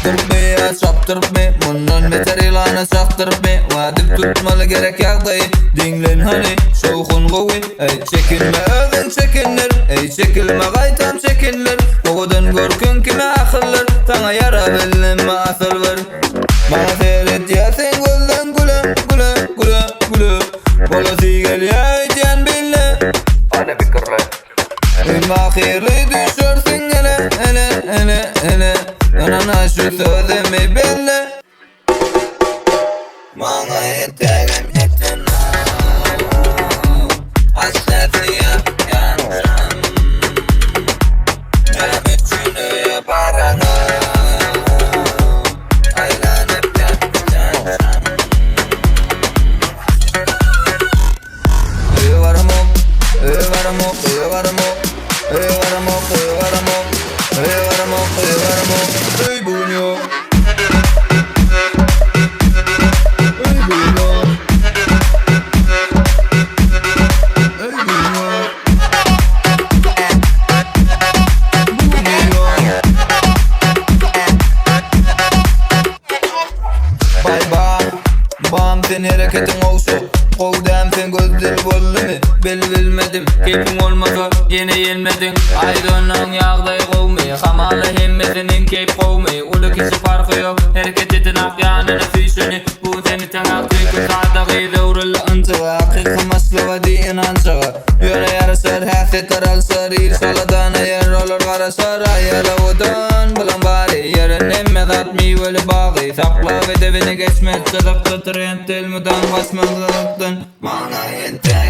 Yaptırıp mı ya çaptırıp mı? Bundan beter ilana saktırıp mı? Vadip tutmalı gerek yağdayı. Dinlen hani şovkun kovi. Ey çekinme ögün çekinler. Ey çekilme gaytam çekinler. Kogudan korkun kime akıllar. Tana yara bellenme asıl var. Bana seyret ya sen golden gule gule gule gule. Bola sigel ya can bille. Ana fikirler. Mahirli düşürsün ele ele ele ele. Yanana şu sözümü belli. Bana yeterim yetin hasretli yansam. Benim için yaparım. Aylanıp yapacaksam. Varım ok, varım ok, varım ok. Varım ok, varım ok. Varım ok, varım ok. Ey bunyo. Ey bunyo. Ey bunyo. Bay bay. Bam sen hareketin olsun. Kovdam sen gözleri bollu mu? Bilmedim keyfin olmasa yine yenmedin. Aydın'ın yağdayı kovmayı Hamalı hemmesinin keyf kovmayı Ulu kişi farkı yok hareket etin ak yanına füyseni. Bu seni tanak tüykü sadağı Devrili ıntığı Hakiki maslava di inancığı Yöre yarısır hasetler alsır İrsaladana yer olur karasır Ayala odan bulan bari Yerin emme zat meyveli bağı Sakla ve devini geçmez Sıdıklı trend ilmiden basmazlıktın Bana yeter